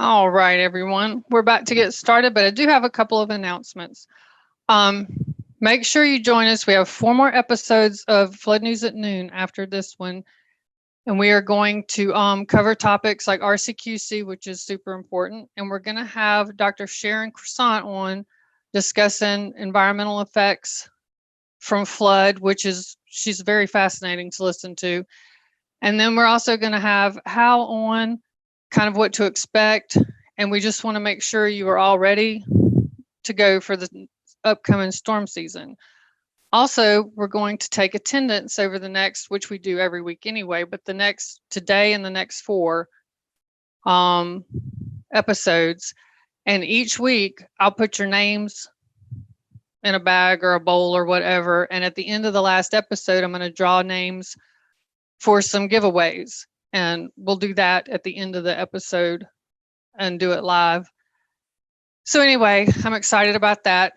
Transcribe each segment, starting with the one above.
All right, everyone. We're about to get started, but I do have a couple of announcements. Make sure you join us. We have 4 more episodes of Flood News at Noon after this one, and we are going to cover topics like RCQC, which is super important, and we're going to have Dr. Sharon Croissant on discussing environmental effects from flood, she's very fascinating to listen to. And then we're also going to have Hal on, kind of what to expect. And we just want to make sure you are all ready to go for the upcoming storm season. Also, we're going to take attendance over the next, which we do every week anyway, but today and the next 4 episodes. And each week I'll put your names in a bag or a bowl or whatever. And at the end of the last episode, I'm going to draw names for some giveaways. And we'll do that at the end of the episode and do it live. So anyway, I'm excited about that.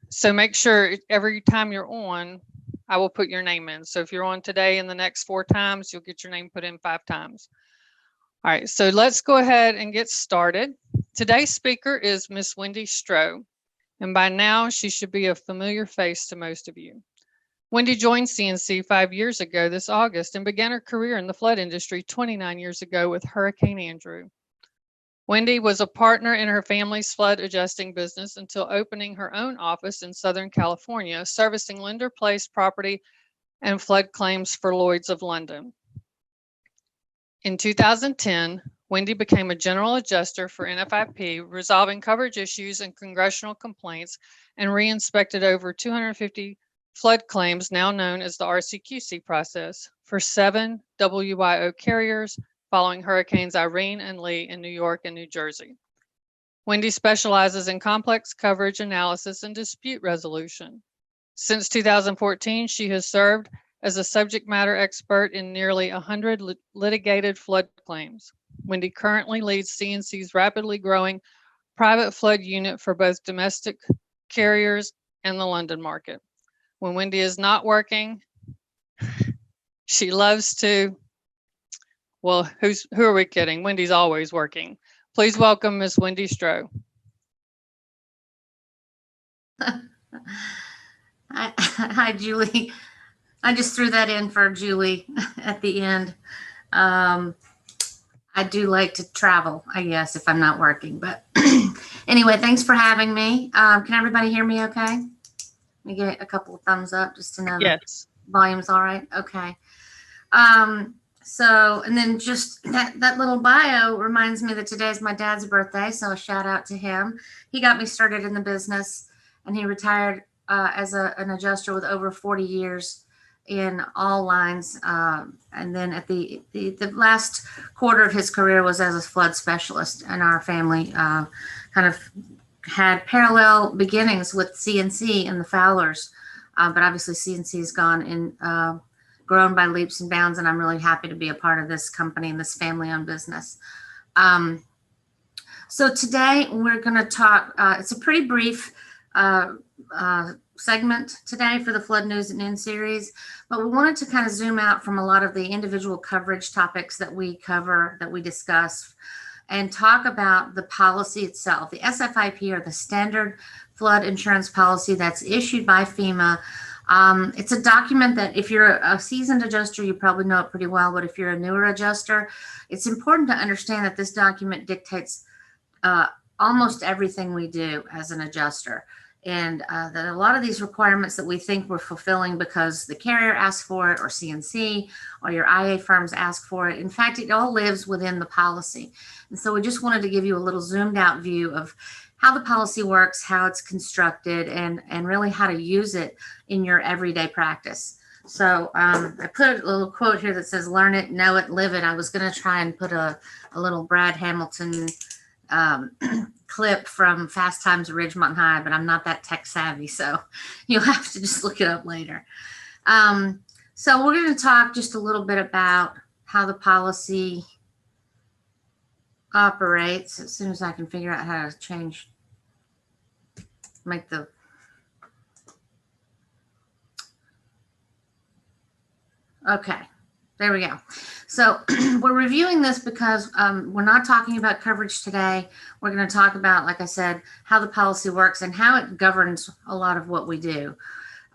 So make sure every time you're on, I will put your name in. So if you're on today and the next 4 times, you'll get your name put in 5 times. All right, so let's go ahead and get started. Today's speaker is Miss Wendy Strow, and by now she should be a familiar face to most of you. Wendy joined CNC 5 years ago this August and began her career in the flood industry 29 years ago with Hurricane Andrew. Wendy was a partner in her family's flood adjusting business until opening her own office in Southern California, servicing lender-placed property and flood claims for Lloyd's of London. In 2010, Wendy became a general adjuster for SFIP, resolving coverage issues and congressional complaints, and re-inspected over 250 flood claims, now known as the RCQC process, for 7 WYO carriers following Hurricanes Irene and Lee in New York and New Jersey. Wendy specializes in complex coverage analysis and dispute resolution. Since 2014, she has served as a subject matter expert in nearly 100 litigated flood claims. Wendy currently leads CNC's rapidly growing private flood unit for both domestic carriers and the London market. When Wendy is not working, she loves to, well, who are we kidding? Wendy's always working. Please welcome Miss Wendy Strow. Hi, Julie. I just threw that in for Julie at the end. I do like to travel, I guess, if I'm not working. But anyway, thanks for having me. Can everybody hear me okay? Let me get a couple of thumbs up just to know Yes. the volume's all right. Okay. So, and then just that little bio reminds me that today's my dad's birthday. So a shout out to him. He got me started in the business, and he retired as an adjuster with over 40 years in all lines. And then at the last quarter of his career was as a flood specialist. And our family kind of had parallel beginnings with CNC and the Fowlers. But obviously CNC has gone and grown by leaps and bounds. And I'm really happy to be a part of this company and this family-owned business. So today we're going to talk, it's a pretty brief segment today for the Flood News at Noon series, but we wanted to kind of zoom out from a lot of the individual coverage topics that we cover, that we discuss, and talk about the policy itself. The SFIP, or the Standard Flood Insurance Policy, that's issued by FEMA. It's a document that if you're a seasoned adjuster, you probably know it pretty well, but if you're a newer adjuster, it's important to understand that this document dictates almost everything we do as an adjuster. And that a lot of these requirements that we think we're fulfilling because the carrier asks for it, or CNC, or your IA firms ask for it. In fact, it all lives within the policy. And so we just wanted to give you a little zoomed out view of how the policy works, how it's constructed, and really how to use it in your everyday practice. So I put a little quote here that says, learn it, know it, live it. I was going to try and put a little Brad Hamilton clip from Fast Times at Ridgemont High, but I'm not that tech savvy, so you'll have to just look it up later. So we're going to talk just a little bit about how the policy operates as soon as I can figure out how to change, make the, okay, there we go. So we're reviewing this because we're not talking about coverage today. We're going to talk about, like I said, how the policy works and how it governs a lot of what we do.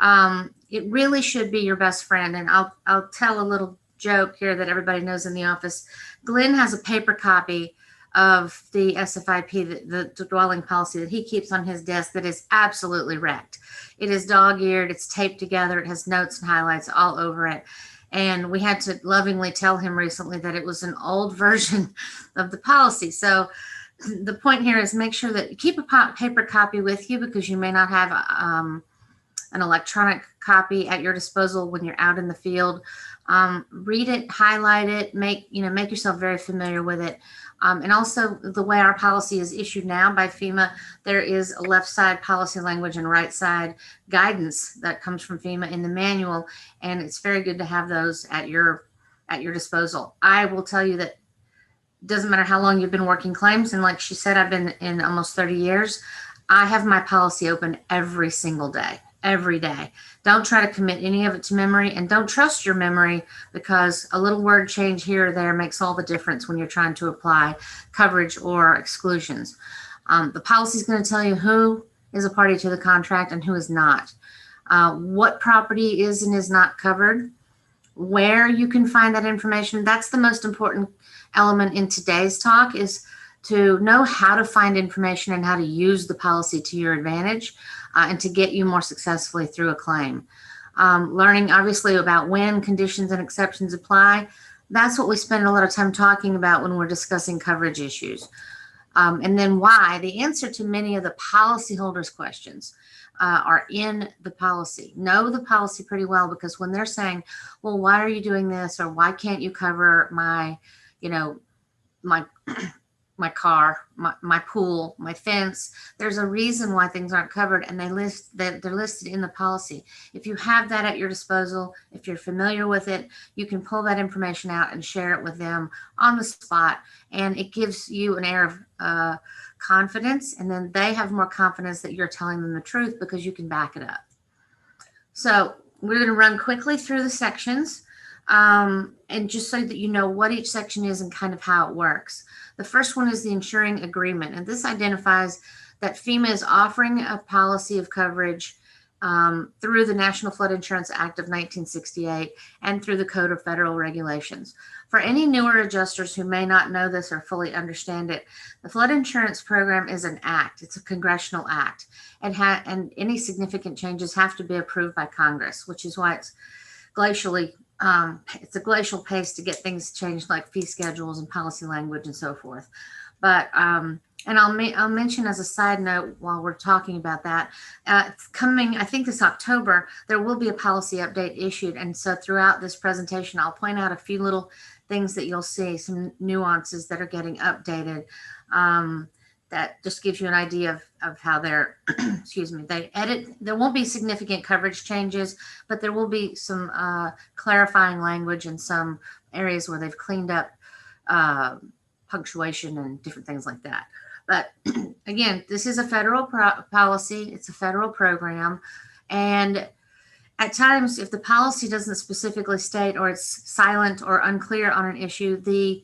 It really should be your best friend. And I'll tell a little joke here that everybody knows in the office. Glenn has a paper copy of the SFIP, the dwelling policy that he keeps on his desk that is absolutely wrecked. It is dog-eared, it's taped together, it has notes and highlights all over it. And we had to lovingly tell him recently that it was an old version of the policy. So the point here is make sure that you keep a paper copy with you, because you may not have an electronic copy at your disposal when you're out in the field. Read it, highlight it, make yourself very familiar with it. And also, the way our policy is issued now by FEMA, there is a left side policy language and right side guidance that comes from FEMA in the manual, and it's very good to have those at your disposal. I will tell you that it doesn't matter how long you've been working claims, and like she said, I've been in almost 30 years. I have my policy open every single day, every day. Don't try to commit any of it to memory, and don't trust your memory, because a little word change here or there makes all the difference when you're trying to apply coverage or exclusions. The policy is going to tell you who is a party to the contract and who is not, what property is and is not covered, where you can find that information. That's the most important element in today's talk, is to know how to find information and how to use the policy to your advantage, and to get you more successfully through a claim. Learning obviously about when conditions and exceptions apply. That's what we spend a lot of time talking about when we're discussing coverage issues. And then why. The answer to many of the policyholders' questions are in the policy. Know the policy pretty well, because when they're saying, well, why are you doing this? Or why can't you cover my my car, my pool, my fence? There's a reason why things aren't covered, and they're listed in the policy. If you have that at your disposal, if you're familiar with it, you can pull that information out and share it with them on the spot, and it gives you an air of confidence, and then they have more confidence that you're telling them the truth because you can back it up. So we're going to run quickly through the sections, and just so that you know what each section is and kind of how it works. The first one is the insuring agreement, and this identifies that FEMA is offering a policy of coverage through the National Flood Insurance Act of 1968 and through the Code of Federal Regulations. For any newer adjusters who may not know this or fully understand it, the flood insurance program is an act. It's a congressional act, and any significant changes have to be approved by Congress, which is why it's a glacial pace to get things changed, like fee schedules and policy language and so forth. But and I'll mention as a side note while we're talking about that, coming, I think this October, there will be a policy update issued. And so throughout this presentation, I'll point out a few little things that you'll see, some nuances that are getting updated. That just gives you an idea of how they're, they edit. There won't be significant coverage changes, but there will be some clarifying language in some areas where they've cleaned up punctuation and different things like that. But again, this is a federal policy. It's a federal program. And at times, if the policy doesn't specifically state, or it's silent or unclear on an issue, the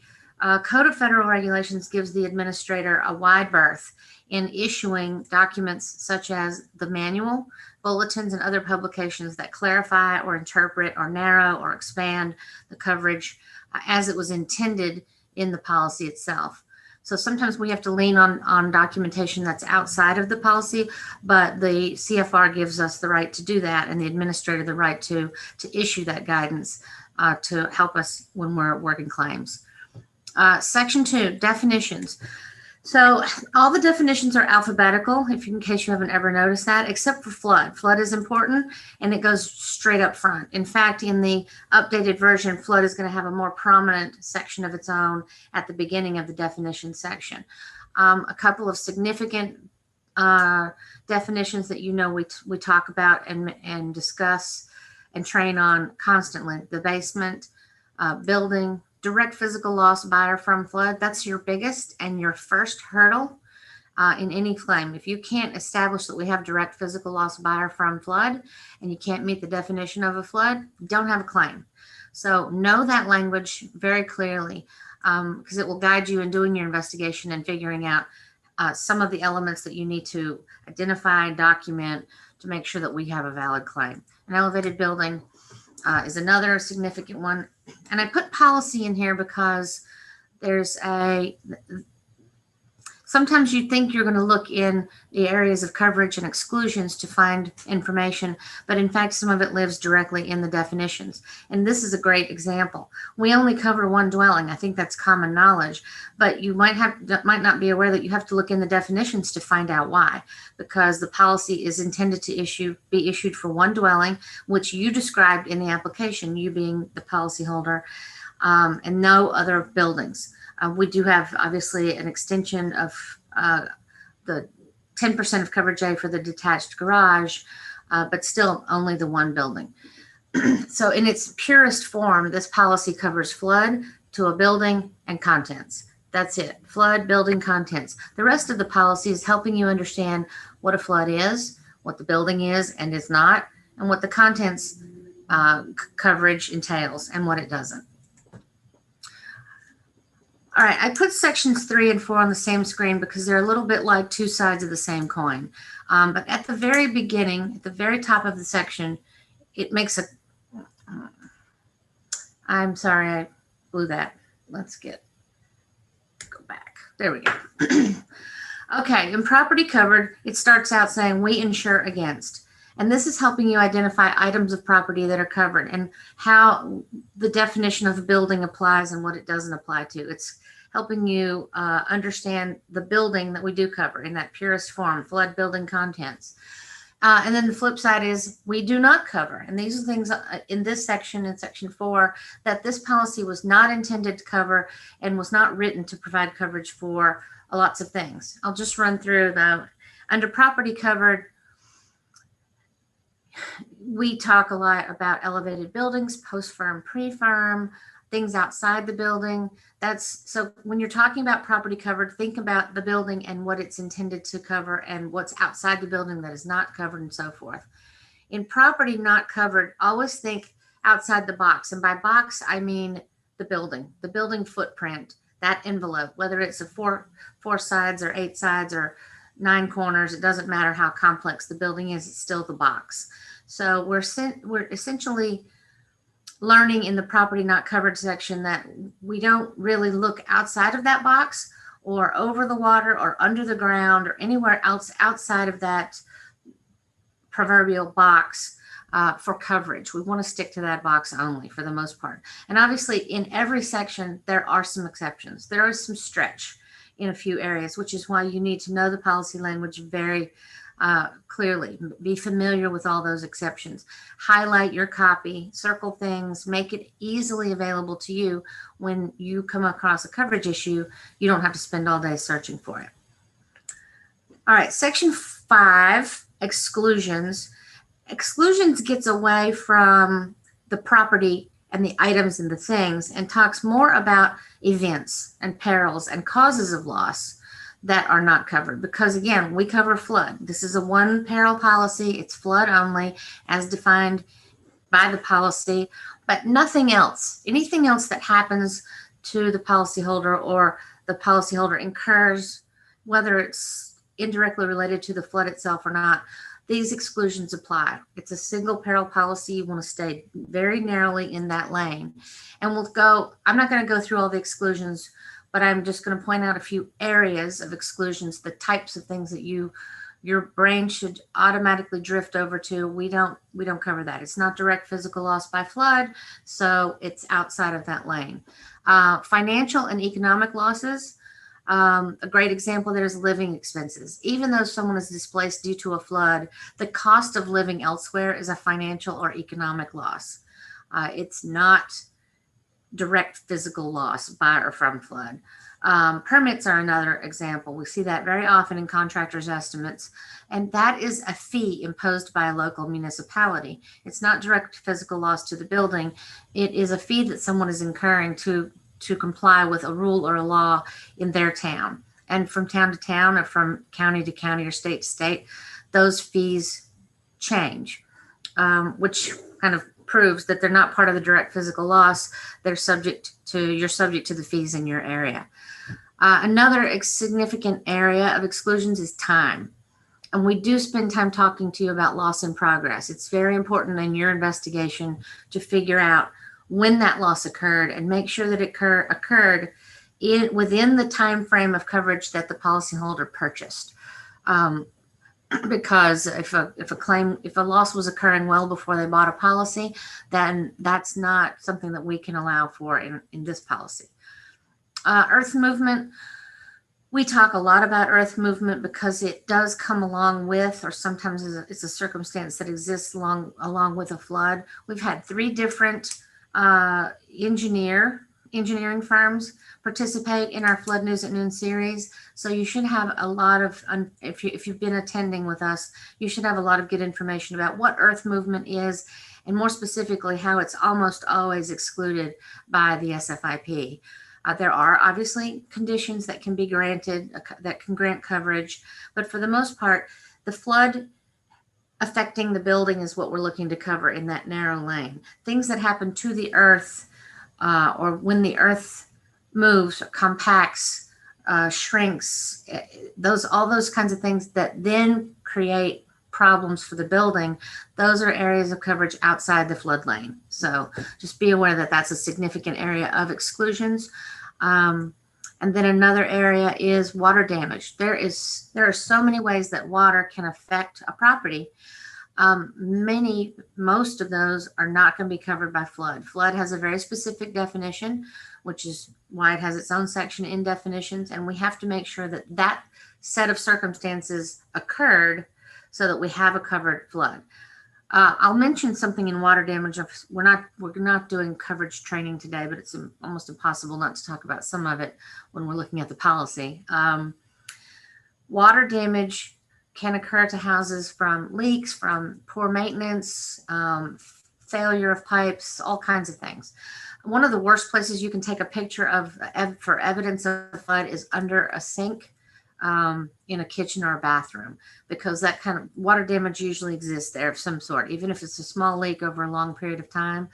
Code of Federal Regulations gives the administrator a wide berth in issuing documents such as the manual, bulletins, and other publications that clarify or interpret or narrow or expand the coverage as it was intended in the policy itself. So sometimes we have to lean on documentation that's outside of the policy, but the CFR gives us the right to do that, and the administrator the right to issue that guidance to help us when we're working claims. Section 2, definitions. So all the definitions are alphabetical, in case you haven't ever noticed that, except for flood. Flood is important, and it goes straight up front. In fact, in the updated version, flood is going to have a more prominent section of its own at the beginning of the definition section. A couple of significant definitions that we talk about and discuss and train on constantly: the basement, building, direct physical loss by or from flood. That's your biggest and your first hurdle in any claim. If you can't establish that we have direct physical loss by or from flood, and you can't meet the definition of a flood, you don't have a claim. So know that language very clearly, because it will guide you in doing your investigation and figuring out some of the elements that you need to identify and document to make sure that we have a valid claim. An elevated building is another significant one. And I put policy in here because sometimes you think you're going to look in the areas of coverage and exclusions to find information, but in fact, some of it lives directly in the definitions. And this is a great example. We only cover one dwelling. I think that's common knowledge, but you might not be aware that you have to look in the definitions to find out why, because the policy is intended to be issued for one dwelling, which you described in the application, you being the policyholder, and no other buildings. We do have obviously an extension of the 10% of coverage A for the detached garage, but still only the one building. So in its purest form, this policy covers flood to a building and contents. That's it. Flood, building, contents. The rest of the policy is helping you understand what a flood is, what the building is and is not, and what the contents coverage entails and what it doesn't. All right, I put sections 3 and 4 on the same screen because they're a little bit like two sides of the same coin. But at the very beginning, at the very top of the section, it makes I'm sorry, I blew that. Let's go back. There we go. Okay, in property covered, it starts out saying we insure against. And this is helping you identify items of property that are covered and how the definition of a building applies and what it doesn't apply to. It's helping you understand the building that we do cover in that purest form, flood, building, contents. And then the flip side is we do not cover. And these are things in this section, in section 4, that this policy was not intended to cover and was not written to provide coverage for lots of things. I'll just run through the under property covered. We talk a lot about elevated buildings, post-firm, pre-firm, things outside the building. So when you're talking about property covered, think about the building and what it's intended to cover and what's outside the building that is not covered and so forth. In property not covered, always think outside the box. And by box, I mean the building footprint, that envelope, whether it's a four sides or 8 sides or 9 corners, it doesn't matter how complex the building is, it's still the box. So we're essentially learning in the property not covered section that we don't really look outside of that box or over the water or under the ground or anywhere else outside of that proverbial box for coverage. We want to stick to that box only for the most part. And obviously in every section, there are some exceptions. There is some stretch in a few areas, which is why you need to know the policy language very clearly. Be familiar with all those exceptions. Highlight your copy, circle things, make it easily available to you. When you come across a coverage issue, you don't have to spend all day searching for it. All right, section 5, exclusions. Exclusions gets away from the property and the items and the things and talks more about events and perils and causes of loss that are not covered, because again, we cover flood. This is a one peril policy. It's flood only as defined by the policy, but nothing else. Anything else that happens to the policyholder or the policyholder incurs, whether it's indirectly related to the flood itself or not, these exclusions apply. It's a single peril policy. You want to stay very narrowly in that lane. And I'm not going to go through all the exclusions, but I'm just going to point out a few areas of exclusions, the types of things that your brain should automatically drift over to. We don't cover that. It's not direct physical loss by flood, so it's outside of that lane. Financial and economic losses. A great example there is living expenses. Even though someone is displaced due to a flood, the cost of living elsewhere is a financial or economic loss. It's not direct physical loss by or from flood. Permits are another example. We see that very often in contractors' estimates, and that is a fee imposed by a local municipality. It's not direct physical loss to the building. It is a fee that someone is incurring to comply with a rule or a law in their town. And from town to town or from county to county or state to state, those fees change, which kind of proves that they're not part of the direct physical loss, you're subject to the fees in your area. Another significant area of exclusions is time. And we do spend time talking to you about loss in progress. It's very important in your investigation to figure out when that loss occurred and make sure that it occurred within the time frame of coverage that the policyholder purchased. Because if a loss was occurring well before they bought a policy, then that's not something that we can allow for in this policy. Earth movement. We talk a lot about earth movement because it does come along with, or sometimes it's a circumstance that exists along with a flood. We've had 3 different engineering firms participate in our Flood News at Noon series. So you should have a lot of, if you've been attending with us, you should have a lot of good information about what earth movement is, and more specifically, how it's almost always excluded by the SFIP. There are obviously conditions that can be granted, that can grant coverage, but for the most part, the flood affecting the building is what we're looking to cover in that narrow lane. Things that happen to the earth, or when the earth moves, compacts, shrinks, all those kinds of things that then create problems for the building, those are areas of coverage outside the flood lane. So just be aware that that's a significant area of exclusions. And then another area is water damage. There are so many ways that water can affect a property. Most of those are not going to be covered by flood. Flood has a very specific definition, which is why it has its own section in definitions. And we have to make sure that that set of circumstances occurred so that we have a covered flood. I'll mention something in water damage. We're not doing coverage training today, but it's almost impossible not to talk about some of it when we're looking at the policy. Water damage can occur to houses from leaks, from poor maintenance, failure of pipes, all kinds of things. One of the worst places you can take a picture for evidence of flood is under a sink, in a kitchen or a bathroom, because that kind of water damage usually exists there of some sort, even if it's a small leak over a long period of time.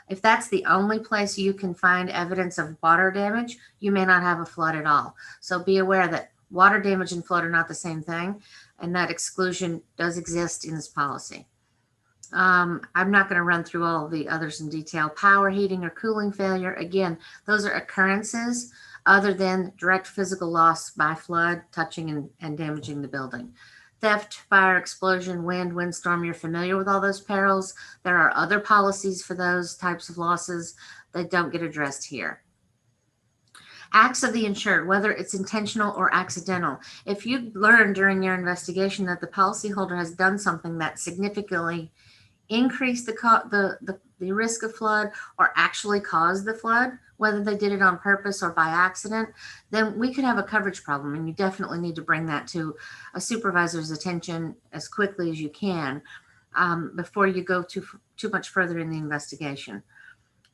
If that's the only place you can find evidence of water damage, you may not have a flood at all. So be aware that water damage and flood are not the same thing, and that exclusion does exist in this policy. I'm not going to run through all of the others in detail. Power, heating, or cooling failure, again, those are occurrences other than direct physical loss by flood, touching and damaging the building. Theft, fire, explosion, wind, windstorm, you're familiar with all those perils. There are other policies for those types of losses that don't get addressed here. Acts of the insured, whether it's intentional or accidental. If you learn during your investigation that the policyholder has done something that significantly increased the risk of flood or actually caused the flood, whether they did it on purpose or by accident, then we could have a coverage problem, and you definitely need to bring that to a supervisor's attention as quickly as you can, before you go too much further in the investigation.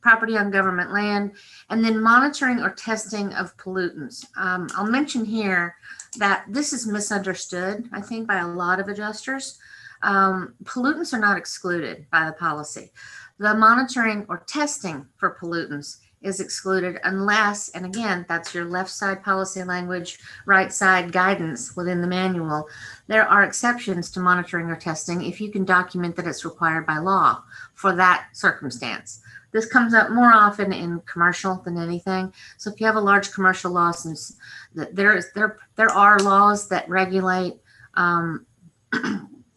Property on government land, and then monitoring or testing of pollutants. I'll mention here that this is misunderstood, I think, by a lot of adjusters. Pollutants are not excluded by the policy. The monitoring or testing for pollutants is excluded unless, and again, that's your left side policy language, right side guidance within the manual. There are exceptions to monitoring or testing if you can document that it's required by law for that circumstance. This comes up more often in commercial than anything. So if you have a large commercial loss, and there are laws that regulate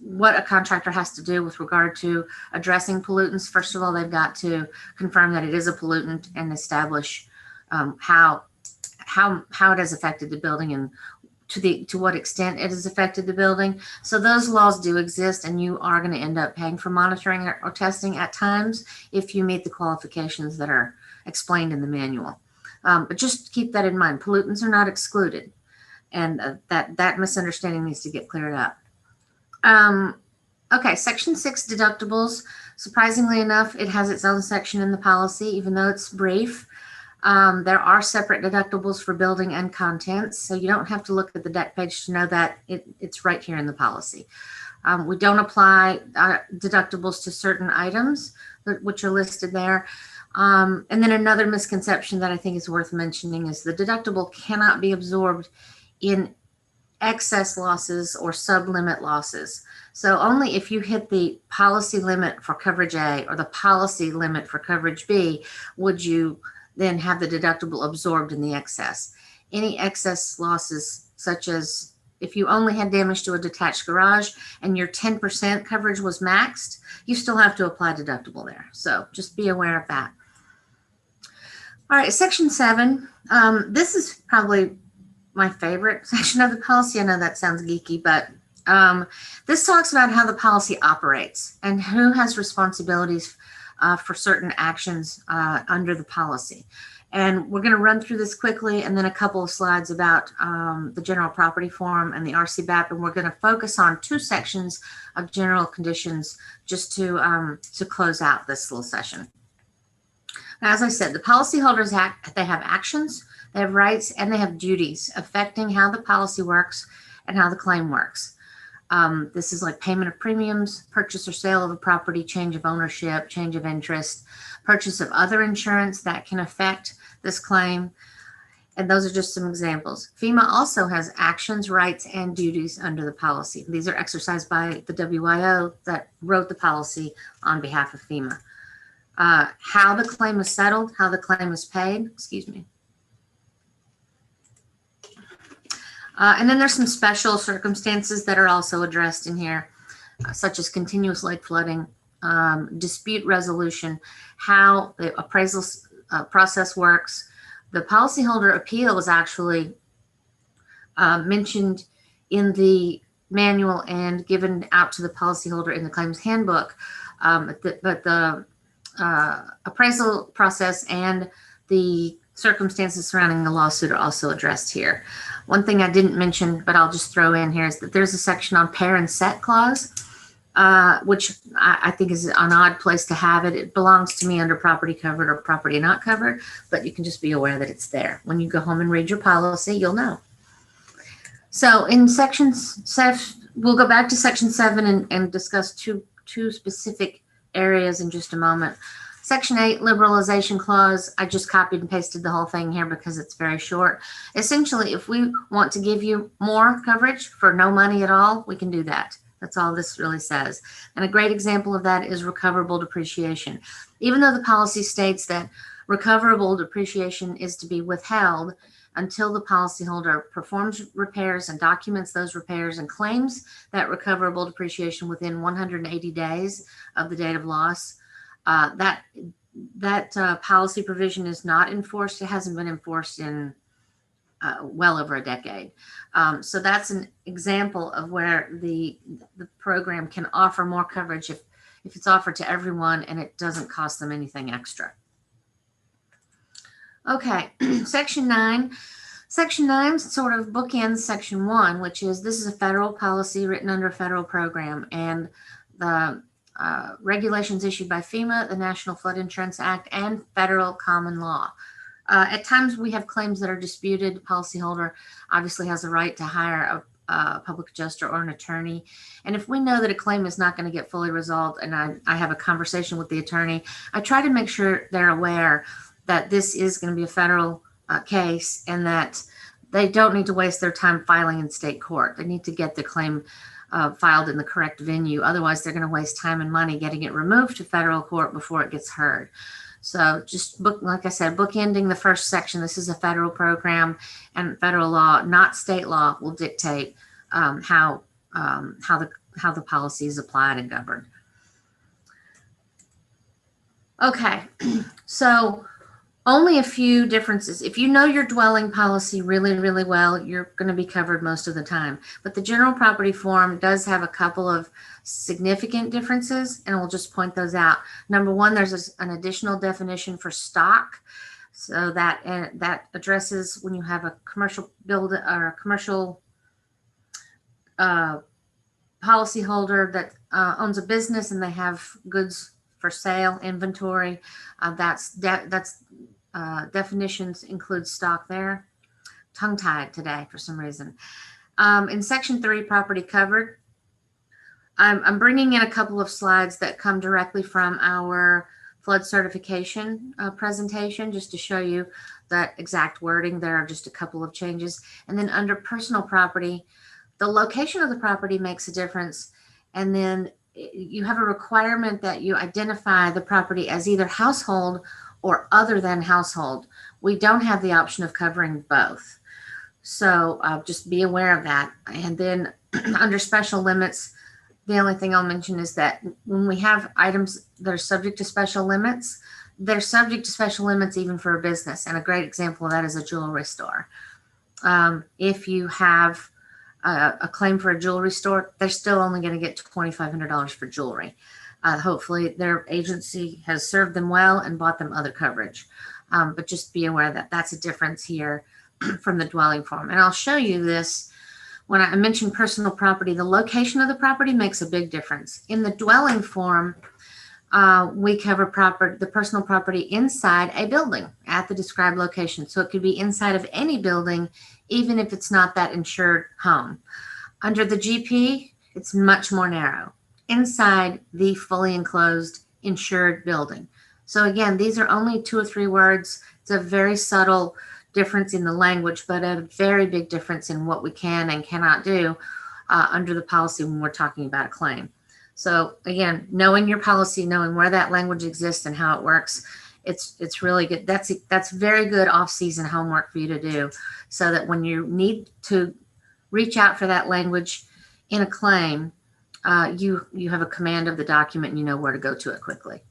what a contractor has to do with regard to addressing pollutants. First of all, they've got to confirm that it is a pollutant and establish how it has affected the building and to what extent it has affected the building. So those laws do exist, and you are going to end up paying for monitoring or testing at times if you meet the qualifications that are explained in the manual. But just keep that in mind. Pollutants are not excluded, and that misunderstanding needs to get cleared up. Okay, Section 6 deductibles. Surprisingly enough, it has its own section in the policy, even though it's brief. There are separate deductibles for building and contents, so you don't have to look at the deck page to know that it's right here in the policy. We don't apply deductibles to certain items which are listed there. And then another misconception that I think is worth mentioning is the deductible cannot be absorbed in excess losses or sublimit losses. So only if you hit the policy limit for coverage A or the policy limit for coverage B would you then have the deductible absorbed in the excess. Any excess losses, such as if you only had damage to a detached garage and your 10% coverage was maxed, you still have to apply deductible there. So just be aware of that. All right, Section 7. This is probably my favorite section of the policy. I know that sounds geeky, but this talks about how the policy operates and who has responsibilities for certain actions under the policy. And we're going to run through this quickly and then a couple of slides about the general property form and the RCBAP. And we're going to focus on 2 sections of general conditions just to close out this little session. As I said, the policyholders they have actions, they have rights, and they have duties affecting how the policy works and how the claim works. This is like payment of premiums, purchase or sale of a property, change of ownership, change of interest, purchase of other insurance that can affect this claim. And those are just some examples. FEMA also has actions, rights, and duties under the policy. These are exercised by the WIO that wrote the policy on behalf of FEMA. How the claim is settled, how the claim is paid, excuse me. And then there's some special circumstances that are also addressed in here, such as continuous lake flooding, dispute resolution, how the appraisal process works. The policyholder appeal is actually mentioned in the manual and given out to the policyholder in the claims handbook, but the appraisal process and the circumstances surrounding the lawsuit are also addressed here. One thing I didn't mention, but I'll just throw in here, is that there's a section on pair and set clause, which I think is an odd place to have it. It belongs to me under property covered or property not covered, but you can just be aware that it's there. When you go home and read your policy, you'll know. So in we'll go back to section 7 and discuss two specific areas in just a moment. Section 8, liberalization clause. I just copied and pasted the whole thing here because it's very short. Essentially, if we want to give you more coverage for no money at all, we can do that. That's all this really says. And a great example of that is recoverable depreciation. Even though the policy states that recoverable depreciation is to be withheld until the policyholder performs repairs and documents those repairs and claims that recoverable depreciation within 180 days of the date of loss, that policy provision is not enforced. It hasn't been enforced in well over a decade. So that's an example of where the program can offer more coverage if it's offered to everyone and it doesn't cost them anything extra. Okay, Section 9. Section 9 sort of bookends Section 1, which is this is a federal policy written under a federal program, and the regulations issued by FEMA, the National Flood Insurance Act, and federal common law. At times we have claims that are disputed. The policyholder obviously has a right to hire a public adjuster or an attorney. And if we know that a claim is not going to get fully resolved and I have a conversation with the attorney, I try to make sure they're aware that this is going to be a federal case and that they don't need to waste their time filing in state court. They need to get the claim filed in the correct venue. Otherwise, they're going to waste time and money getting it removed to federal court before it gets heard. So just like I said, bookending the first section, this is a federal program and federal law, not state law, will dictate how the policy is applied and governed. Okay, so only a few differences. If you know your dwelling policy really, really well, you're going to be covered most of the time. But the general property form does have a couple of significant differences, and we'll just point those out. Number one, there's an additional definition for stock. So that addresses when you have a commercial build or a commercial policyholder that owns a business and they have goods for sale, inventory. Definitions include stock there. Tongue-tied today for some reason. In Section 3, property covered, I'm bringing in a couple of slides that come directly from our flood certification presentation, just to show you that exact wording. There are just a couple of changes. And then under personal property, the location of the property makes a difference. And then you have a requirement that you identify the property as either household or other than household. We don't have the option of covering both. So just be aware of that. And then under special limits, the only thing I'll mention is that when we have items that are subject to special limits, they're subject to special limits even for a business. And a great example of that is a jewelry store. If you have a claim for a jewelry store, they're still only going to get $2,500 for jewelry. Hopefully their agency has served them well and bought them other coverage. But just be aware that that's a difference here from the dwelling form. And I'll show you this. When I mentioned personal property, the location of the property makes a big difference. In the dwelling form, we cover the personal property inside a building at the described location. So it could be inside of any building, even if it's not that insured home. Under the GP, it's much more narrow. Inside the fully enclosed insured building. So again, these are only 2 or 3 words. It's a very subtle difference in the language, but a very big difference in what we can and cannot do under the policy when we're talking about a claim. So again, knowing your policy, knowing where that language exists and how it works, it's really good. That's very good off-season homework for you to do, so that when you need to reach out for that language in a claim, you have a command of the document and you know where to go to it quickly.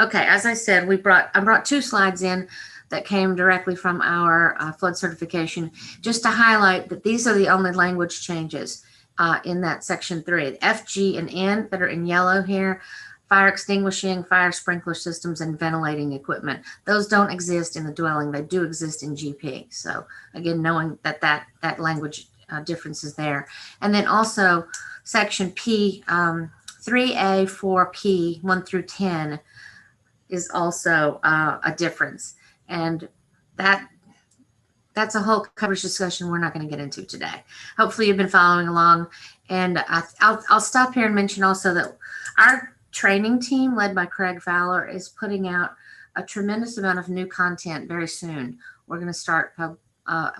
Okay, as I said, I brought 2 slides in that came directly from our flood certification, just to highlight that these are the only language changes in that section 3. F, G, and N that are in yellow here: fire extinguishing, fire sprinkler systems, and ventilating equipment. Those don't exist in the dwelling. They do exist in GP. So again, knowing that language difference is there. And then also section P, 3A, 4P, 1 through 10 is also a difference. And that's a whole coverage discussion we're not going to get into today. Hopefully you've been following along. And I'll stop here and mention also that our training team, led by Craig Fowler, is putting out a tremendous amount of new content very soon. We're going to start,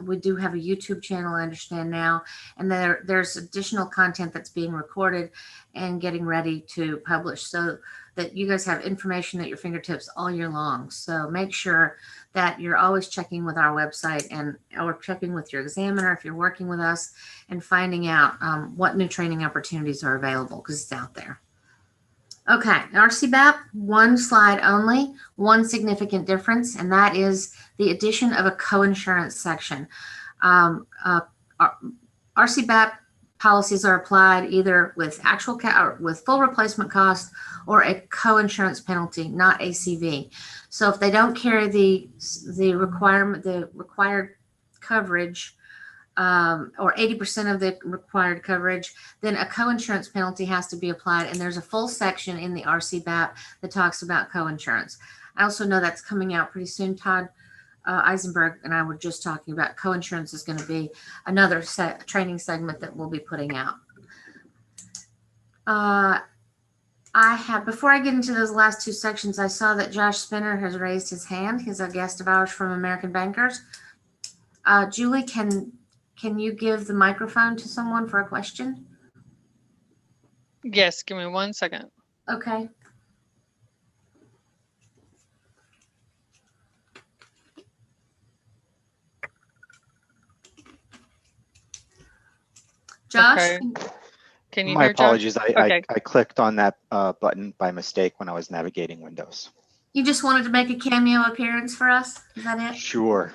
we do have a YouTube channel, I understand now, and there's additional content that's being recorded and getting ready to publish, so that you guys have information at your fingertips all year long. So make sure that you're always checking with our website or checking with your examiner if you're working with us, and finding out what new training opportunities are available, because it's out there. Okay, RCBAP, 1 slide only, 1 significant difference, and that is the addition of a coinsurance section. RCBAP policies are applied either with actual or with full replacement cost or a coinsurance penalty, not ACV. So if they don't carry the required coverage, or 80% of the required coverage, then a coinsurance penalty has to be applied. And there's a full section in the RCBAP that talks about coinsurance. I also know that's coming out pretty soon. Todd Eisenberg and I were just talking about coinsurance is going to be another training segment that we'll be putting out. Before I get into those last 2 sections, I saw that Josh Spinner has raised his hand. He's a guest of ours from American Bankers. Julie, can you give the microphone to someone for a question? Yes, give me 1 second. Okay. Josh? Okay. Can you My hear apologies. Josh? Okay. I clicked on that button by mistake when I was navigating Windows. You just wanted to make a cameo appearance for us? Is that it? Sure.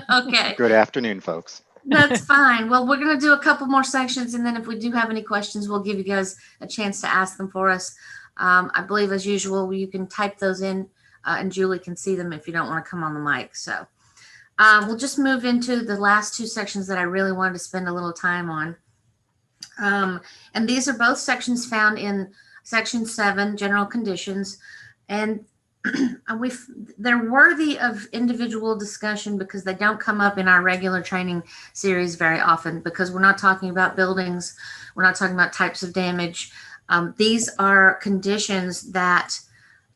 Okay. Good afternoon, folks. That's fine. Well, we're going to do a couple more sections, and then if we do have any questions, we'll give you guys a chance to ask them for us. I believe, as usual, you can type those in, and Julie can see them if you don't want to come on the mic. So we'll just move into the last 2 sections that I really wanted to spend a little time on. And these are both sections found in Section 7, General Conditions. And they're worthy of individual discussion because they don't come up in our regular training series very often, because we're not talking about buildings, We're not talking about types of damage. These are conditions that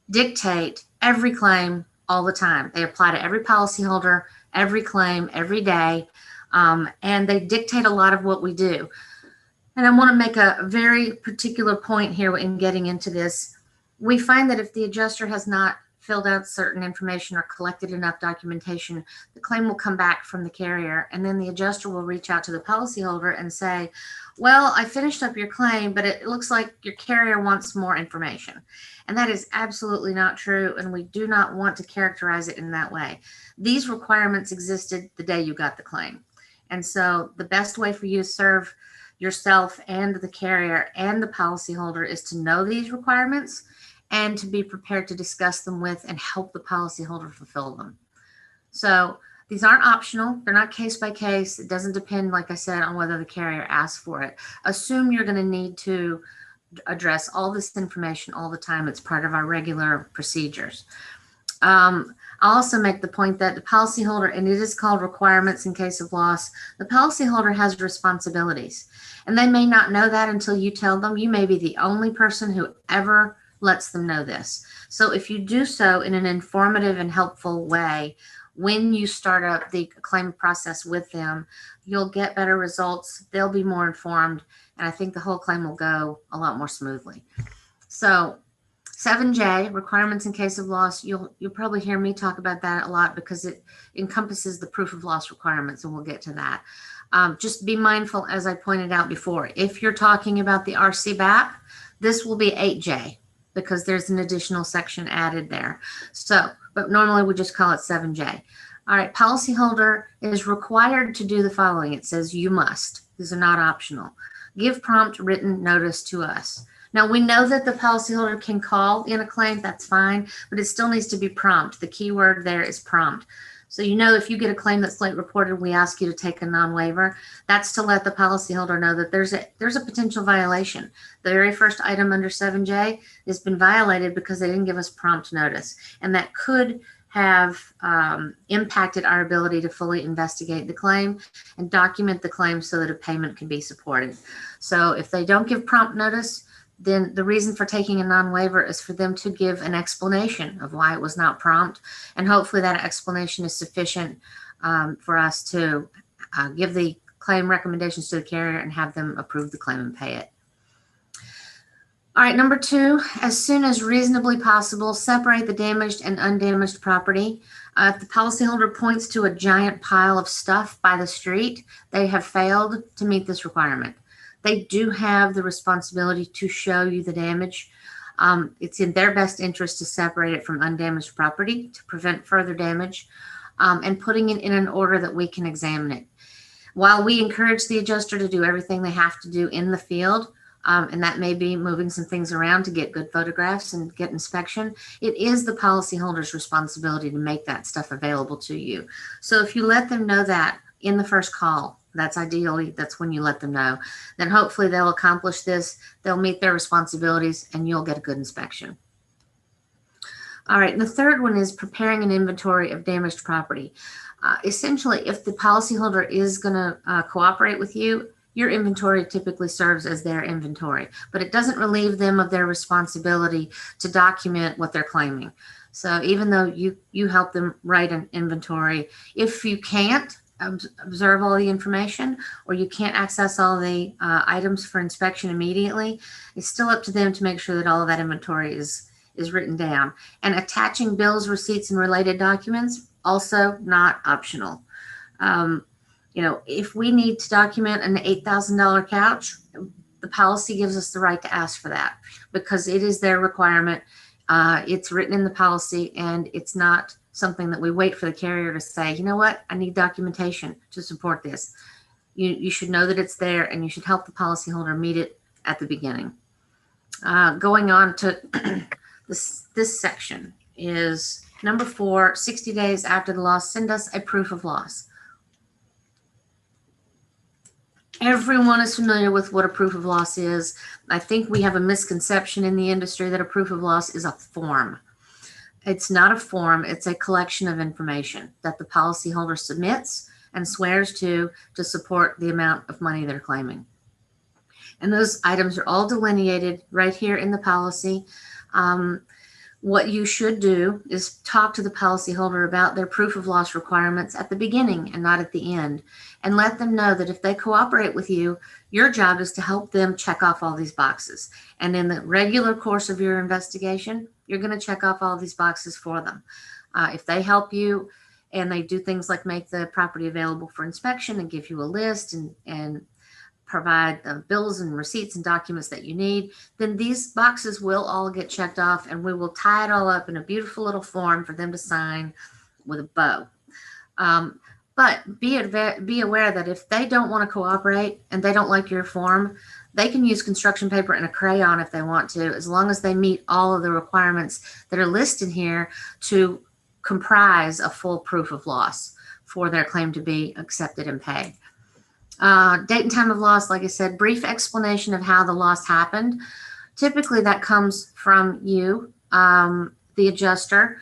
dictate every claim all the time. They apply to every policyholder, every claim, every day, and they dictate a lot of what we do. And I want to make a very particular point here in getting into this. We find that if the adjuster has not filled out certain information or collected enough documentation, the claim will come back from the carrier, and then the adjuster will reach out to the policyholder and say, well, I finished up your claim, but it looks like your carrier wants more information. And that is absolutely not true, and we do not want to characterize it in that way. These requirements existed the day you got the claim. And so the best way for you to serve yourself and the carrier and the policyholder is to know these requirements and to be prepared to discuss them with and help the policyholder fulfill them. So these aren't optional. They're not case by case. It doesn't depend, like I said, on whether the carrier asks for it. Assume you're going to need to address all this information all the time. It's part of our regular procedures. I'll also make the point that the policyholder, and it is called requirements in case of loss, the policyholder has responsibilities. And they may not know that until you tell them. You may be the only person who ever lets them know this. So if you do so in an informative and helpful way, when you start up the claim process with them, you'll get better results. They'll be more informed, and I think the whole claim will go a lot more smoothly. So 7J, requirements in case of loss, you'll probably hear me talk about that a lot because it encompasses the proof of loss requirements, and we'll get to that. Just be mindful, as I pointed out before, if you're talking about the RCBAP, this will be 8J because there's an additional section added there. So, but normally we just call it 7J. All right, policyholder is required to do the following. It says you must. These are not optional. Give prompt written notice to us. Now, we know that the policyholder can call in a claim, that's fine, but it still needs to be prompt. The key word there is prompt. So you know if you get a claim that's late reported, we ask you to take a non-waiver. That's to let the policyholder know that there's a potential violation. The very first item under 7J has been violated because they didn't give us prompt notice. And that could have impacted our ability to fully investigate the claim and document the claim so that a payment can be supported. So if they don't give prompt notice, then the reason for taking a non-waiver is for them to give an explanation of why it was not prompt. And hopefully that explanation is sufficient for us to give the claim recommendations to the carrier and have them approve the claim and pay it. All right, number 2, as soon as reasonably possible, separate the damaged and undamaged property. If the policyholder points to a giant pile of stuff by the street, they have failed to meet this requirement. They do have the responsibility to show you the damage. It's in their best interest to separate it from undamaged property to prevent further damage and putting it in an order that we can examine it. While we encourage the adjuster to do everything they have to do in the field, and that may be moving some things around to get good photographs and get inspection, it is the policyholder's responsibility to make that stuff available to you. So if you let them know that in the first call, that's when you let them know, then hopefully they'll accomplish this, they'll meet their responsibilities, and you'll get a good inspection. All right, and the third one is preparing an inventory of damaged property. Essentially, if the policyholder is going to cooperate with you, your inventory typically serves as their inventory, but it doesn't relieve them of their responsibility to document what they're claiming. So even though you help them write an inventory, if you can't observe all the information or you can't access all the items for inspection immediately, it's still up to them to make sure that all of that inventory is written down. And attaching bills, receipts, and related documents, also not optional. If we need to document an $8,000 couch, the policy gives us the right to ask for that because it is their requirement. It's written in the policy, and it's not something that we wait for the carrier to say, you know what, I need documentation to support this. You should know that it's there, and you should help the policyholder meet it at the beginning. Going on to this section is number 4, 60 days after the loss, send us a proof of loss. Everyone is familiar with what a proof of loss is. I think we have a misconception in the industry that a proof of loss is a form. It's not a form, it's a collection of information that the policyholder submits and swears to support the amount of money they're claiming. And those items are all delineated right here in the policy. What you should do is talk to the policyholder about their proof of loss requirements at the beginning and not at the end, and let them know that if they cooperate with you, your job is to help them check off all these boxes. And in the regular course of your investigation, you're going to check off all these boxes for them. If they help you and they do things like make the property available for inspection and give you a list and provide the bills and receipts and documents that you need, then these boxes will all get checked off, and we will tie it all up in a beautiful little form for them to sign with a bow. But be aware that if they don't want to cooperate and they don't like your form, they can use construction paper and a crayon if they want to, as long as they meet all of the requirements that are listed here to comprise a full proof of loss for their claim to be accepted and paid. Date and time of loss, like I said, brief explanation of how the loss happened. Typically that comes from you, the adjuster,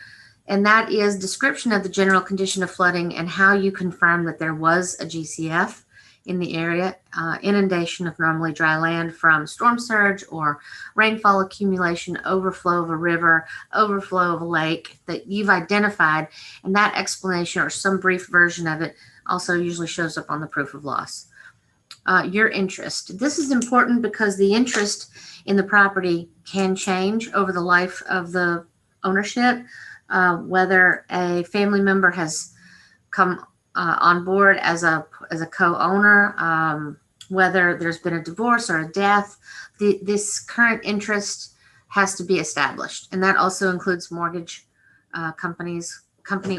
and that is description of the general condition of flooding and how you confirm that there was a GCF in the area, inundation of normally dry land from storm surge or rainfall accumulation, overflow of a river, overflow of a lake that you've identified, and that explanation or some brief version of it also usually shows up on the proof of loss. Your interest. This is important because the interest in the property can change over the life of the ownership, whether a family member has come on board as a co-owner, whether there's been a divorce or a death. This current interest has to be established, and that also includes mortgage company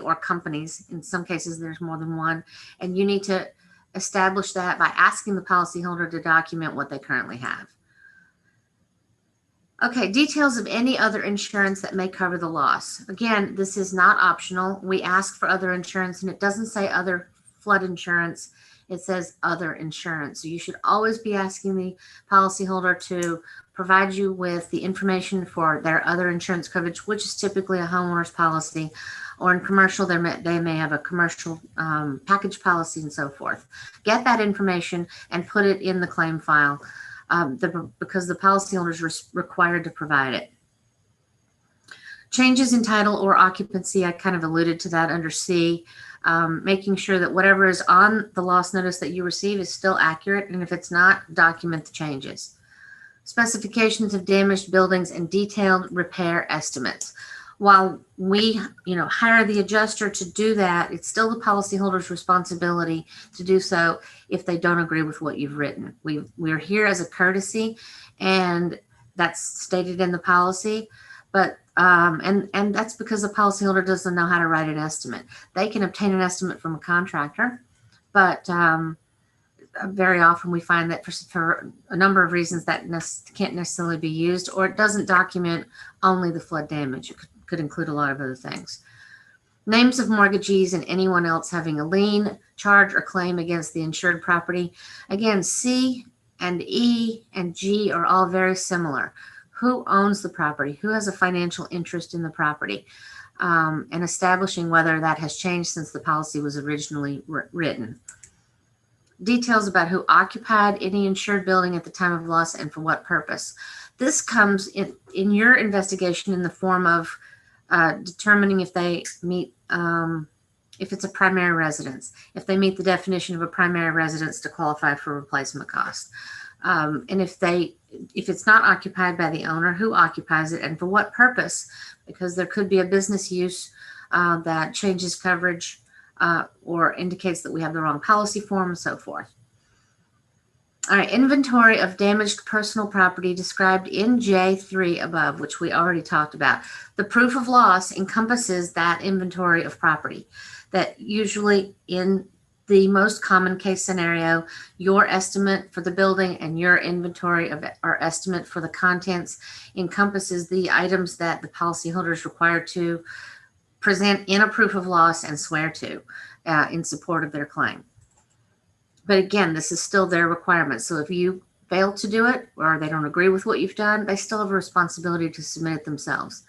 or companies. In some cases, there's more than one, and you need to establish that by asking the policyholder to document what they currently have. Okay, details of any other insurance that may cover the loss. Again, this is not optional. We ask for other insurance, and it doesn't say other flood insurance. It says other insurance. So you should always be asking the policyholder to provide you with the information for their other insurance coverage, which is typically a homeowner's policy, or in commercial, they may have a commercial package policy and so forth. Get that information and put it in the claim file because the policyholder is required to provide it. Changes in title or occupancy, I kind of alluded to that under C, making sure that whatever is on the loss notice that you receive is still accurate, and if it's not, document the changes. Specifications of damaged buildings and detailed repair estimates. While we, hire the adjuster to do that, it's still the policyholder's responsibility to do so if they don't agree with what you've written. We're here as a courtesy, and that's stated in the policy. But and that's because the policyholder doesn't know how to write an estimate. They can obtain an estimate from a contractor, but very often we find that for a number of reasons that can't necessarily be used, or it doesn't document only the flood damage. It could include a lot of other things. Names of mortgagees and anyone else having a lien, charge, or claim against the insured property. Again, C and E and G are all very similar. Who owns the property? Who has a financial interest in the property? And establishing whether that has changed since the policy was originally written. Details about who occupied any insured building at the time of loss and for what purpose. This comes in your investigation in the form of determining if they meet, if it's a primary residence, if they meet the definition of a primary residence to qualify for replacement cost. And if it's not occupied by the owner, who occupies it and for what purpose? Because there could be a business use that changes coverage or indicates that we have the wrong policy form and so forth. All right, inventory of damaged personal property described in J3 above, which we already talked about. The proof of loss encompasses that inventory of property. That usually in the most common case scenario, your estimate for the building and your inventory of or estimate for the contents encompasses the items that the policyholder is required to present in a proof of loss and swear to in support of their claim. But again, this is still their requirement. So if you fail to do it or they don't agree with what you've done, they still have a responsibility to submit it themselves.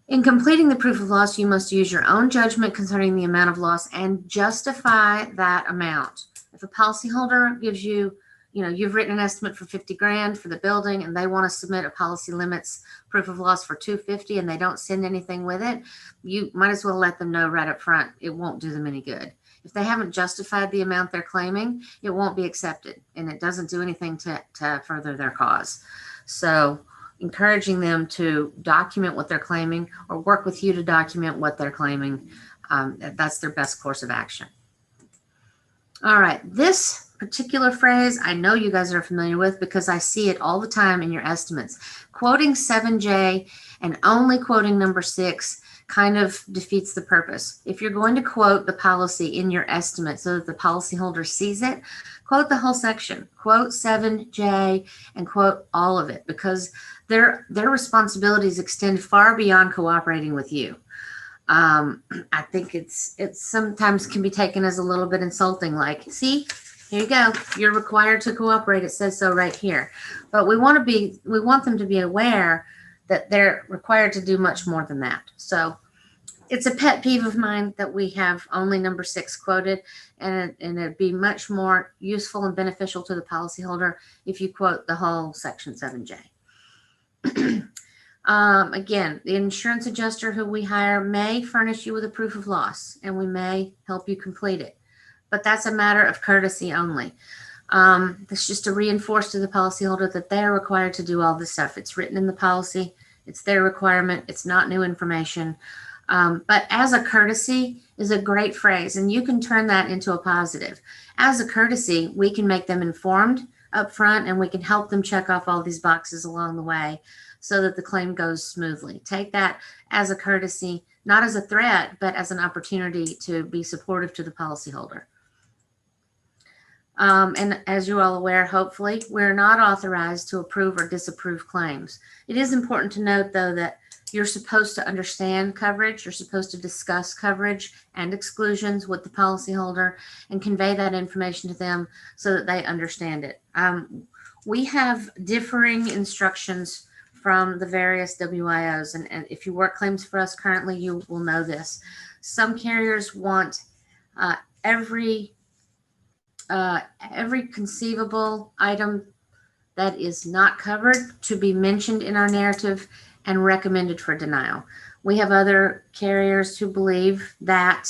In completing the proof of loss, you must use your own judgment concerning the amount of loss and justify that amount. If a policyholder gives you, you've written an estimate for 50 grand for the building and they want to submit a policy limits proof of loss for 250 and they don't send anything with it, you might as well let them know right up front. It won't do them any good. If they haven't justified the amount they're claiming, it won't be accepted and it doesn't do anything to further their cause. So encouraging them to document what they're claiming or work with you to document what they're claiming, that's their best course of action. All right, this particular phrase I know you guys are familiar with because I see it all the time in your estimates. Quoting 7J and only quoting number 6 kind of defeats the purpose. If you're going to quote the policy in your estimate so that the policyholder sees it, quote the whole section, quote 7J and quote all of it, because their responsibilities extend far beyond cooperating with you. I think it's sometimes can be taken as a little bit insulting, like, see, here you go, you're required to cooperate, it says so right here. But we want them to be aware that they're required to do much more than that. So it's a pet peeve of mine that we have only number 6 quoted, and it'd be much more useful and beneficial to the policyholder if you quote the whole section 7J. Again, the insurance adjuster who we hire may furnish you with a proof of loss, and we may help you complete it. But that's a matter of courtesy only. That's just to reinforce to the policyholder that they are required to do all this stuff. It's written in the policy. It's their requirement. It's not new information. But as a courtesy is a great phrase, and you can turn that into a positive. As a courtesy, we can make them informed up front, and we can help them check off all these boxes along the way so that the claim goes smoothly. Take that as a courtesy, not as a threat, but as an opportunity to be supportive to the policyholder. And as you're all aware, hopefully, we're not authorized to approve or disapprove claims. It is important to note, though, that you're supposed to understand coverage. You're supposed to discuss coverage and exclusions with the policyholder and convey that information to them so that they understand it. We have differing instructions from the various WIOs, and if you work claims for us currently, you will know this. Some carriers want every conceivable item that is not covered to be mentioned in our narrative and recommended for denial. We have other carriers who believe that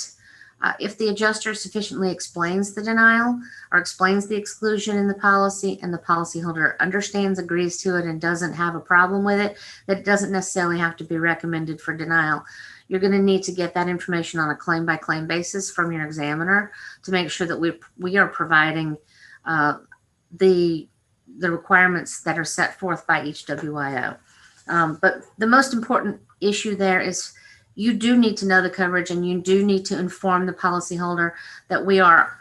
if the adjuster sufficiently explains the denial or explains the exclusion in the policy and the policyholder understands, agrees to it, and doesn't have a problem with it, that it doesn't necessarily have to be recommended for denial. You're going to need to get that information on a claim-by-claim basis from your examiner to make sure that we are providing the requirements that are set forth by each WIO. But the most important issue there is you do need to know the coverage, and you do need to inform the policyholder that we are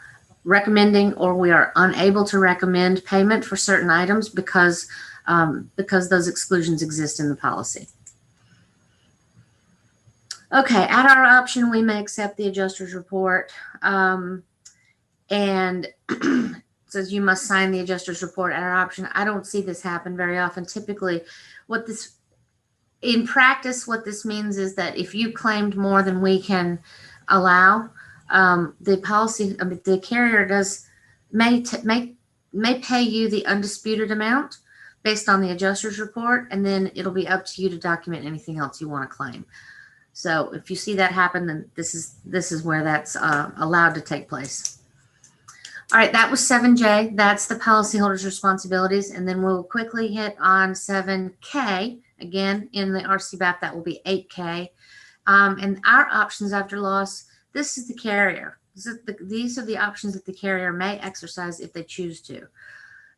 recommending or we are unable to recommend payment for certain items because those exclusions exist in the policy. Okay, at our option, we may accept the adjuster's report, and it says you must sign the adjuster's report at our option. I don't see this happen very often. Typically, in practice, what this means is that if you claimed more than we can allow, the carrier may pay you the undisputed amount based on the adjuster's report, and then it'll be up to you to document anything else you want to claim. So if you see that happen, then this is where that's allowed to take place. All right, that was 7J. That's the policyholder's responsibilities. And then we'll quickly hit on 7K. Again, in the RCBAP, that will be 8K. And our options after loss, this is the carrier. These are the options that the carrier may exercise if they choose to.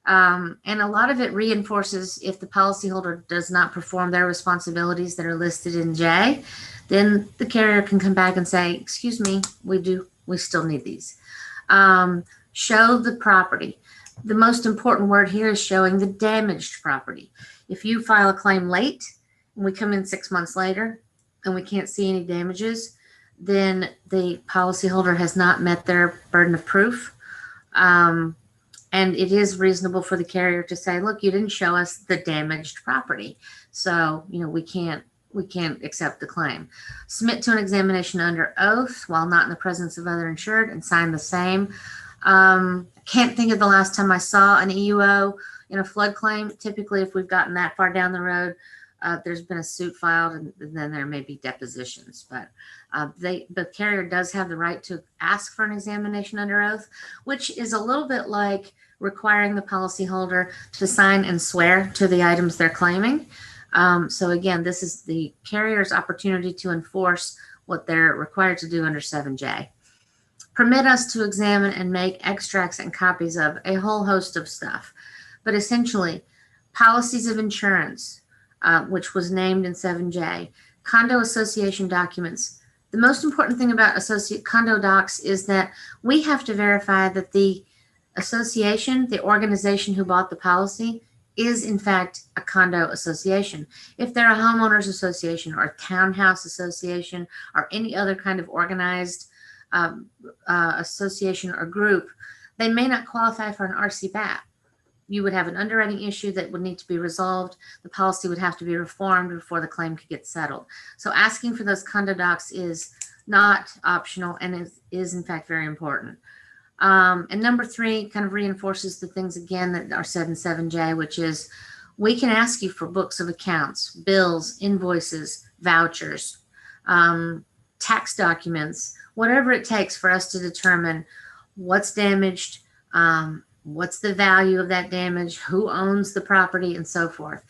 And a lot of it reinforces if the policyholder does not perform their responsibilities that are listed in J, then the carrier can come back and say, excuse me, we still need these. Show the property. The most important word here is showing the damaged property. If you file a claim late and we come in 6 months later and we can't see any damages, then the policyholder has not met their burden of proof. And it is reasonable for the carrier to say, look, you didn't show us the damaged property. So, we can't accept the claim. Submit to an examination under oath while not in the presence of other insured and sign the same. I can't think of the last time I saw an EUO in a flood claim. Typically, if we've gotten that far down the road, there's been a suit filed, and then there may be depositions. But the carrier does have the right to ask for an examination under oath, which is a little bit like requiring the policyholder to sign and swear to the items they're claiming. So again, this is the carrier's opportunity to enforce what they're required to do under 7J. Permit us to examine and make extracts and copies of a whole host of stuff, but essentially policies of insurance, which was named in 7J, condo association documents. The most important thing about condo docs is that we have to verify that the association, the organization who bought the policy, is in fact a condo association. If they're a homeowners association or a townhouse association or any other kind of organized association or group, they may not qualify for an RCBAP. You would have an underwriting issue that would need to be resolved. The policy would have to be reformed before the claim could get settled. So asking for those condo docs is not optional and is in fact very important. And number 3 kind of reinforces the things again that are said in 7J, which is we can ask you for books of accounts, bills, invoices, vouchers, tax documents, whatever it takes for us to determine what's damaged, what's the value of that damage, who owns the property, and so forth.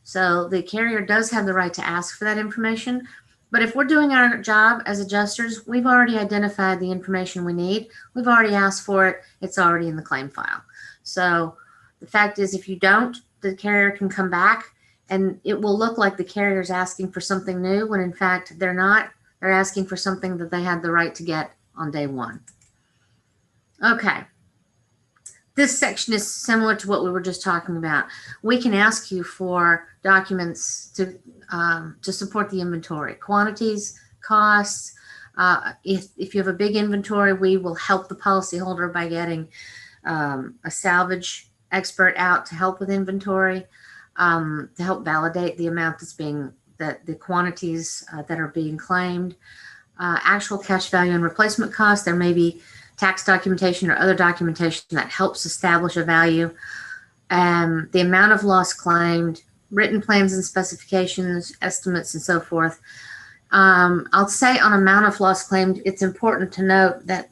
So the carrier does have the right to ask for that information. But if we're doing our job as adjusters, we've already identified the information we need. We've already asked for it. It's already in the claim file. So the fact is, if you don't, the carrier can come back and it will look like the carrier's asking for something new when in fact they're not. They're asking for something that they had the right to get on day 1. Okay. This section is similar to what we were just talking about. We can ask you for documents to support the inventory, quantities, costs. If you have a big inventory, we will help the policyholder by getting a salvage expert out to help with inventory, to help validate the amount the quantities that are being claimed, actual cash value and replacement costs. There may be tax documentation or other documentation that helps establish a value, the amount of loss claimed, written plans and specifications, estimates, and so forth. I'll say on amount of loss claimed, it's important to note that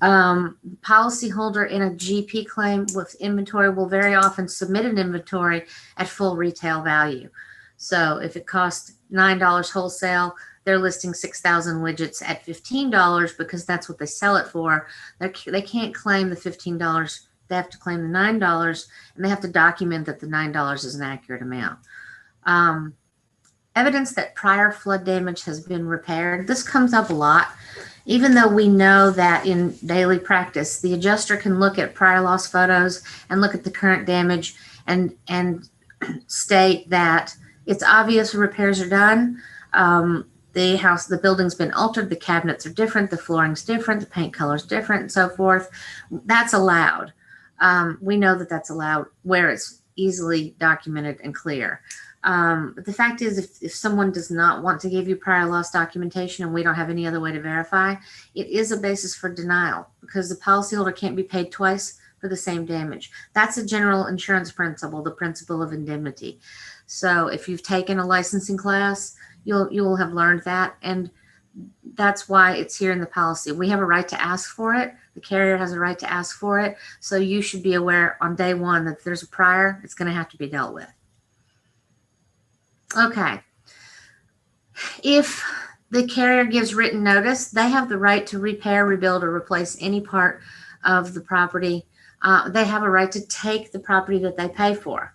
the policyholder in a GP claim with inventory will very often submit an inventory at full retail value. So if it costs $9 wholesale, they're listing 6,000 widgets at $15 because that's what they sell it for. They can't claim the $15. They have to claim the $9, and they have to document that the $9 is an accurate amount. Evidence that prior flood damage has been repaired. This comes up a lot, even though we know that in daily practice, the adjuster can look at prior loss photos and look at the current damage and state that it's obvious repairs are done. The building's been altered, the cabinets are different, the flooring's different, the paint color's different, and so forth. That's allowed. We know that that's allowed where it's easily documented and clear. But the fact is, if someone does not want to give you prior loss documentation and we don't have any other way to verify, it is a basis for denial because the policyholder can't be paid twice for the same damage. That's a general insurance principle, the principle of indemnity. So if you've taken a licensing class, you'll have learned that, and that's why it's here in the policy. We have a right to ask for it. The carrier has a right to ask for it. So you should be aware on day 1 that if there's a prior, it's going to have to be dealt with. Okay. If the carrier gives written notice, they have the right to repair, rebuild, or replace any part of the property. They have a right to take the property that they pay for.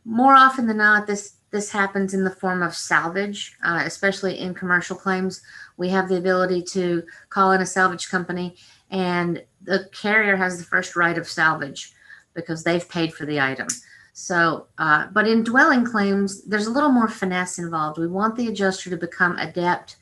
More often than not, this happens in the form of salvage, especially in commercial claims. We have the ability to call in a salvage company, and the carrier has the first right of salvage because they've paid for the item. So, but in dwelling claims, there's a little more finesse involved. We want the adjuster to become adept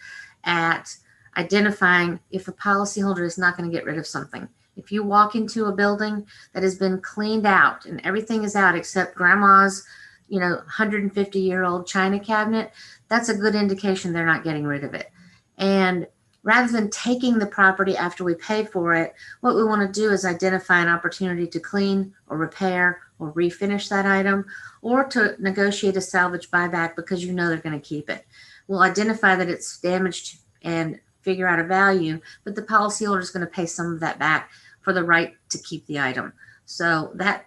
at identifying if a policyholder is not going to get rid of something. If you walk into a building that has been cleaned out and everything is out except grandma's 150-year-old china cabinet, that's a good indication they're not getting rid of it. And rather than taking the property after we pay for it, what we want to do is identify an opportunity to clean or repair or refinish that item, or to negotiate a salvage buyback because you know they're going to keep it. We'll identify that it's damaged and figure out a value, but the policyholder is going to pay some of that back for the right to keep the item. So that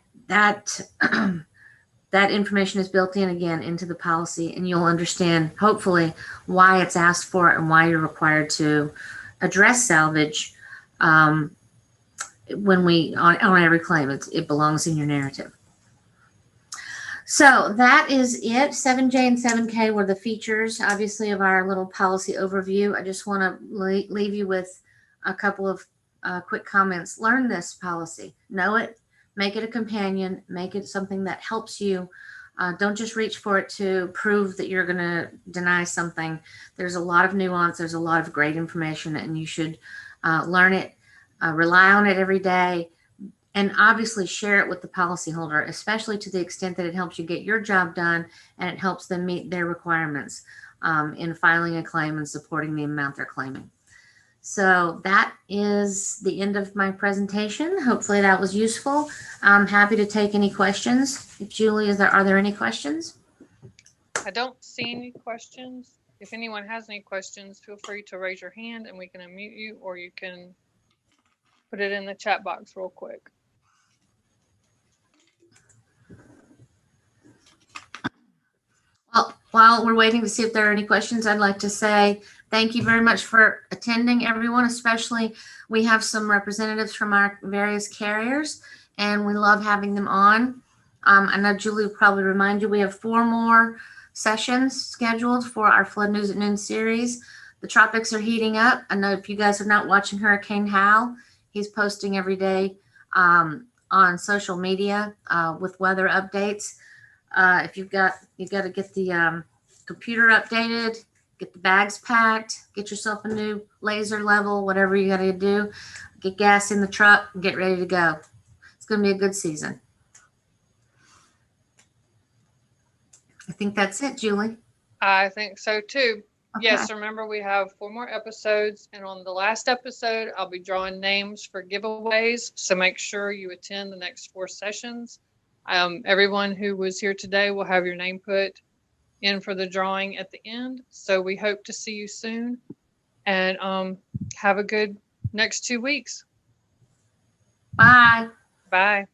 that information is built in again into the policy, and you'll understand hopefully why it's asked for and why you're required to address salvage when we on every claim. It belongs in your narrative. So that is it. 7J and 7K were the features, obviously, of our little policy overview. I just want to leave you with a couple of quick comments. Learn this policy, know it, make it a companion, make it something that helps you. Don't just reach for it to prove that you're going to deny something. There's a lot of nuance. There's a lot of great information, and you should learn it, rely on it every day, and obviously share it with the policyholder, especially to the extent that it helps you get your job done and it helps them meet their requirements in filing a claim and supporting the amount they're claiming. So that is the end of my presentation. Hopefully that was useful. I'm happy to take any questions. Julie, are there any questions? I don't see any questions. If anyone has any questions, feel free to raise your hand and we can unmute you, or you can put it in the chat box real quick. Well, while we're waiting to see if there are any questions, I'd like to say thank you very much for attending, everyone. Especially, we have some representatives from our various carriers, and we love having them on. I know Julie will probably remind you, we have 4 more sessions scheduled for our Flood News at Noon series. The tropics are heating up. I know if you guys are not watching Hurricane Hal, he's posting every day on social media with weather updates. If you've got to get the computer updated, get the bags packed, get yourself a new laser level, whatever you got to do, get gas in the truck, and get ready to go. It's going to be a good season. I think that's it, Julie. I think so too. Okay. Yes, remember we have 4 more episodes, and on the last episode, I'll be drawing names for giveaways. So make sure you attend the next 4 sessions. Everyone who was here today will have your name put in for the drawing at the end. So we hope to see you soon, and have a good next 2 weeks. Bye. Bye.